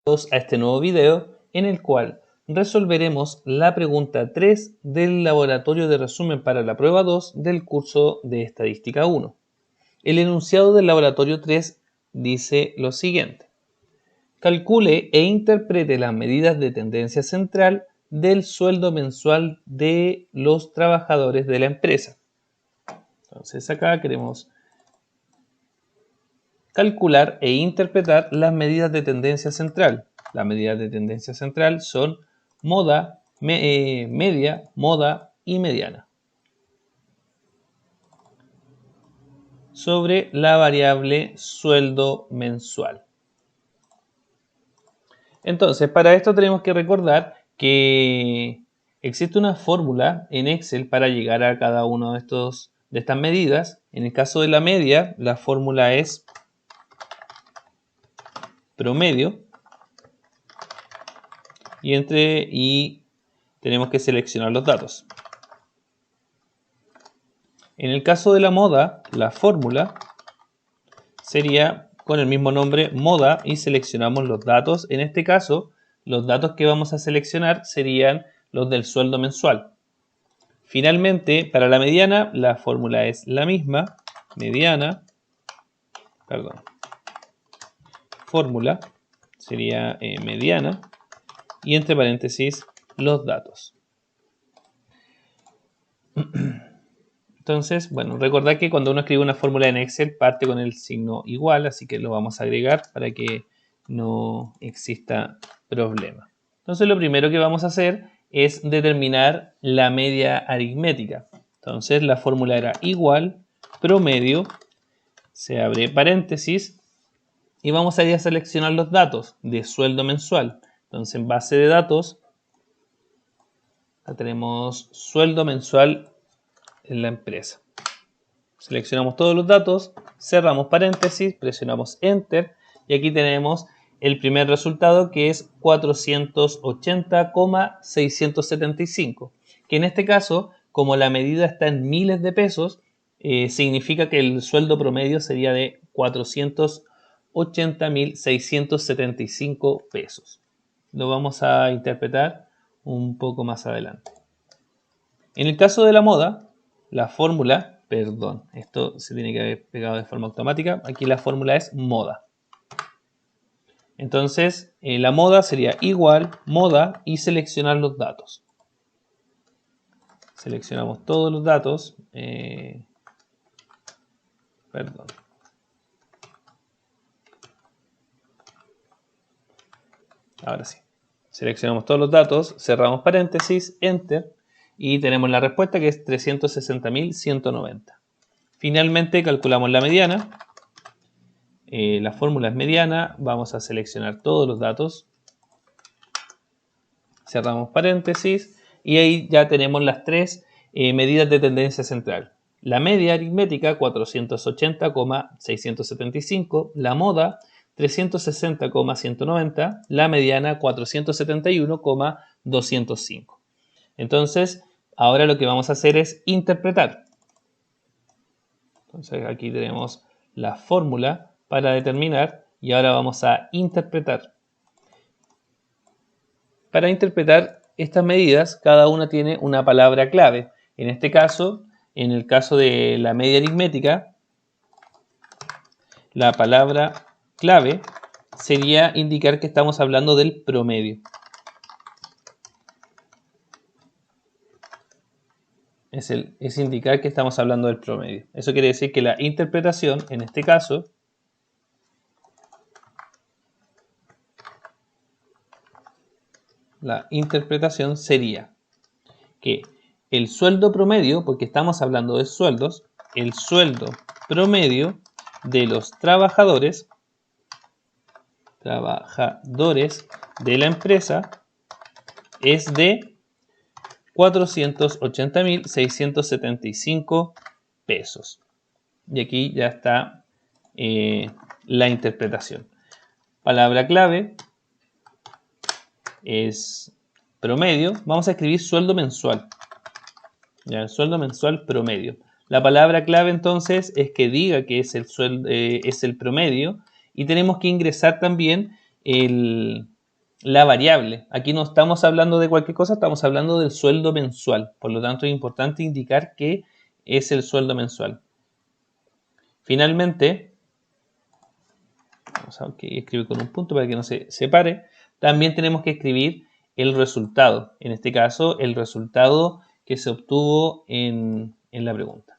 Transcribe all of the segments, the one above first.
A este nuevo video en el cual resolveremos la pregunta 3 del laboratorio de resumen para la prueba 2 del curso de Estadística 1. El enunciado del laboratorio 3 dice lo siguiente: calcule e interprete las medidas de tendencia central del sueldo mensual de los trabajadores de la empresa. Entonces acá queremos calcular e interpretar las medidas de tendencia central. Las medidas de tendencia central son moda, media, moda y mediana. Sobre la variable sueldo mensual. Entonces, para esto tenemos que recordar que existe una fórmula en Excel para llegar a cada una de estas medidas. En el caso de la media, la fórmula es promedio y tenemos que seleccionar los datos. En el caso de la moda, la fórmula sería con el mismo nombre, moda, y seleccionamos los datos. En este caso, los datos que vamos a seleccionar serían los del sueldo mensual. Finalmente, para la mediana, la fórmula es la misma, fórmula sería mediana, y entre paréntesis los datos. Entonces, bueno, recordad que cuando uno escribe una fórmula en Excel parte con el signo igual, así que lo vamos a agregar para que no exista problema. Entonces, lo primero que vamos a hacer es determinar la media aritmética. Entonces, la fórmula era igual, promedio, se abre paréntesis, y vamos a ir a seleccionar los datos de sueldo mensual. Entonces, en base de datos, tenemos sueldo mensual en la empresa. Seleccionamos todos los datos, cerramos paréntesis, presionamos Enter y aquí tenemos el primer resultado, que es 480,675, que en este caso, como la medida está en miles de pesos, significa que el sueldo promedio sería de 480.675 pesos. Lo vamos a interpretar un poco más adelante. En el caso de la moda, la fórmula, esto se tiene que haber pegado de forma automática. Aquí la fórmula es moda. Entonces, la moda sería igual, moda, y seleccionar los datos. Seleccionamos todos los datos. Ahora sí. Seleccionamos todos los datos, cerramos paréntesis, Enter, y tenemos la respuesta, que es 360.190. Finalmente calculamos la mediana. La fórmula es mediana. Vamos a seleccionar todos los datos. Cerramos paréntesis y ahí ya tenemos las tres medidas de tendencia central. La media aritmética, 480,675. La moda, 360,190. La mediana, 471,205. Entonces, ahora lo que vamos a hacer es interpretar. Entonces, aquí tenemos la fórmula para determinar y ahora vamos a interpretar. Para interpretar estas medidas, cada una tiene una palabra clave. En este caso, en el caso de la media aritmética, la palabra clave sería indicar que estamos hablando del promedio. Es indicar que estamos hablando del promedio. Eso quiere decir que la interpretación, en este caso, sería que el sueldo promedio, porque estamos hablando de sueldos, el sueldo promedio de los trabajadores de la empresa es de 480.675 pesos. Y aquí ya está la interpretación. Palabra clave es promedio. Vamos a escribir sueldo mensual. Ya, el sueldo mensual promedio. La palabra clave entonces es que diga que es el promedio, y tenemos que ingresar también el la variable. Aquí no estamos hablando de cualquier cosa, estamos hablando del sueldo mensual. Por lo tanto, es importante indicar que es el sueldo mensual. Finalmente, vamos a escribir con un punto para que no se separe. También tenemos que escribir el resultado. En este caso, el resultado que se obtuvo en la pregunta.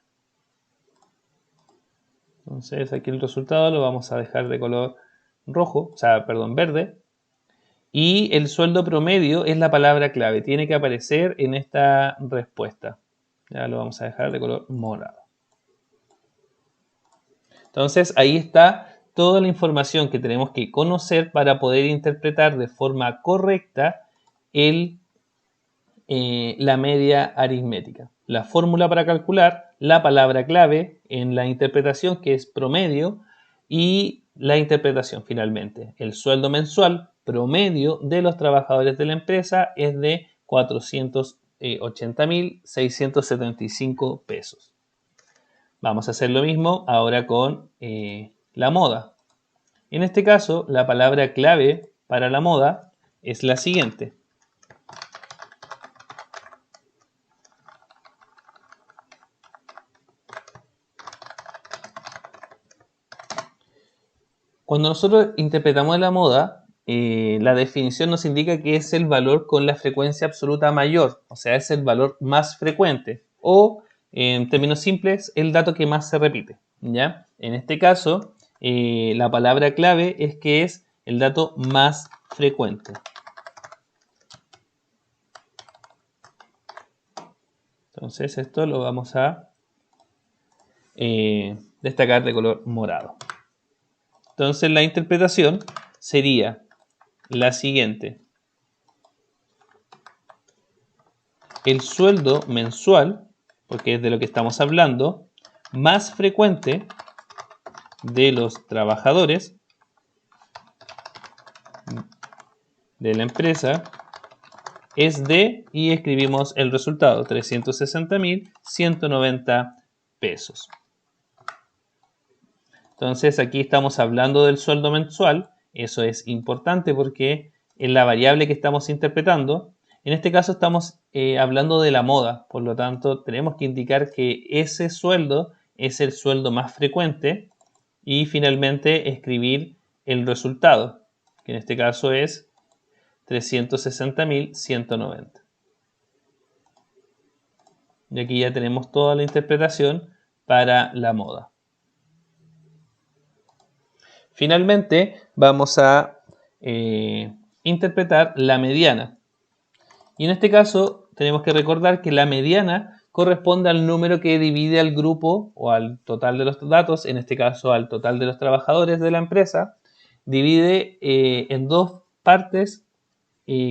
Entonces, aquí el resultado lo vamos a dejar de color rojo, o sea, perdón, verde. Y el sueldo promedio es la palabra clave. Tiene que aparecer en esta respuesta. Ya lo vamos a dejar de color morado. Entonces, ahí está toda la información que tenemos que conocer para poder interpretar de forma correcta la media aritmética. La fórmula para calcular, la palabra clave en la interpretación, que es promedio, y la interpretación finalmente. El sueldo mensual promedio de los trabajadores de la empresa es de 480.675 pesos. Vamos a hacer lo mismo ahora con la moda. En este caso, la palabra clave para la moda es la siguiente. Cuando nosotros interpretamos la moda, la definición nos indica que es el valor con la frecuencia absoluta mayor, o sea, es el valor más frecuente, o en términos simples, el dato que más se repite, ¿ya? En este caso, la palabra clave es que es el dato más frecuente. Entonces, esto lo vamos a destacar de color morado. Entonces, la interpretación sería la siguiente. El sueldo mensual, porque es de lo que estamos hablando, más frecuente de los trabajadores de la empresa es de, y escribimos el resultado, 360.190 pesos. Entonces aquí estamos hablando del sueldo mensual. Eso es importante porque es la variable que estamos interpretando. En este caso estamos hablando de la moda, por lo tanto tenemos que indicar que ese sueldo es el sueldo más frecuente y finalmente escribir el resultado, que en este caso es 360.190. Y aquí ya tenemos toda la interpretación para la moda. Finalmente vamos a interpretar la mediana. Y en este caso tenemos que recordar que la mediana corresponde al número que divide al grupo o al total de los datos, en este caso al total de los trabajadores de la empresa, divide en dos partes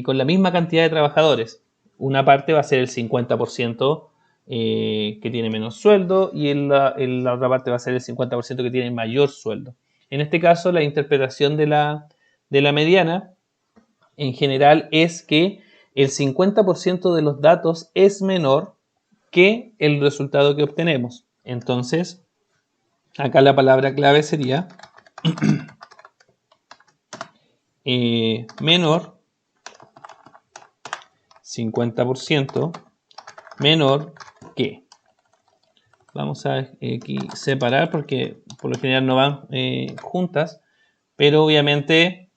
con la misma cantidad de trabajadores. Una parte va a ser el 50% que tiene menos sueldo y en la otra parte va a ser el 50% que tiene mayor sueldo. En este caso, la interpretación de la mediana en general es que el 50% de los datos es menor que el resultado que obtenemos. Entonces, acá la palabra clave sería menor, 50% menor que. Vamos a aquí separar porque por lo general no van juntas, pero obviamente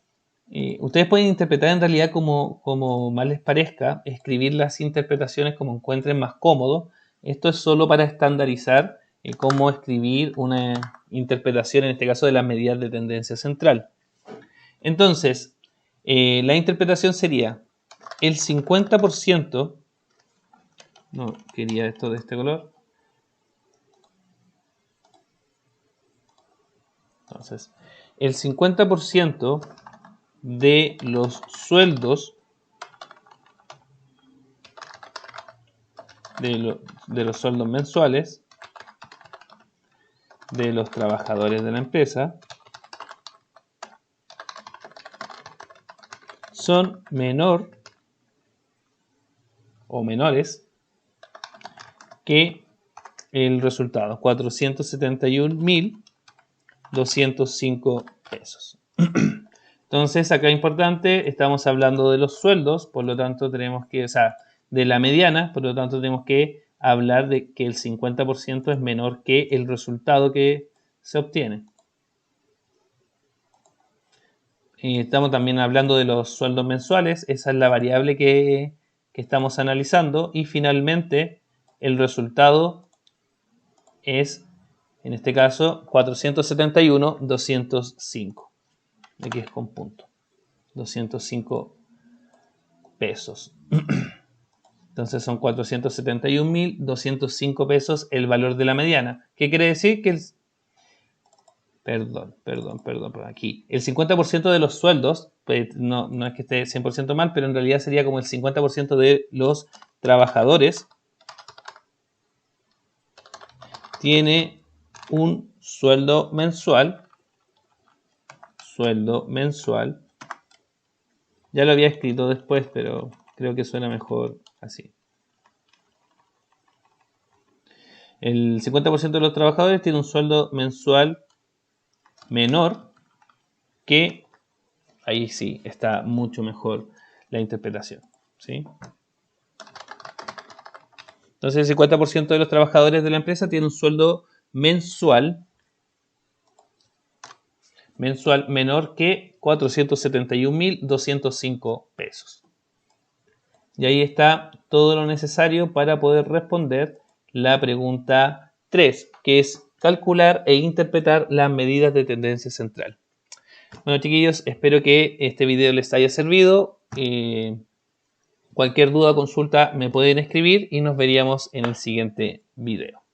ustedes pueden interpretar en realidad como más les parezca, escribir las interpretaciones como encuentren más cómodo. Esto es solo para estandarizar cómo escribir una interpretación, en este caso de las medidas de tendencia central. Entonces, la interpretación sería el 50%, no quería esto de este color. Entonces, el 50% de los sueldos de los sueldos mensuales de los trabajadores de la empresa son menor o menores que el resultado, 471.205 pesos. Entonces, acá importante, estamos hablando de los sueldos, por lo tanto tenemos que, o sea, de la mediana, por lo tanto tenemos que hablar de que el 50% es menor que el resultado que se obtiene. Y estamos también hablando de los sueldos mensuales, esa es la variable que estamos analizando. Y finalmente, el resultado es, en este caso, 471.205. Aquí es con punto. 205 pesos. Entonces son 471.205 pesos el valor de la mediana. ¿Qué quiere decir? Que Perdón, aquí. El 50% de los sueldos, pues no es que esté 100% mal, pero en realidad sería como el 50% de los trabajadores tiene un sueldo mensual. Ya lo había escrito después, pero creo que suena mejor así. El 50% de los trabajadores tiene un sueldo mensual menor que, ahí sí, está mucho mejor la interpretación, ¿sí? Entonces el 50% de los trabajadores de la empresa tiene un sueldo mensual menor que 471.205 pesos. Y ahí está todo lo necesario para poder responder la pregunta 3, que es calcular e interpretar las medidas de tendencia central. Bueno, chiquillos, espero que este video les haya servido. Cualquier duda o consulta me pueden escribir y nos veríamos en el siguiente video.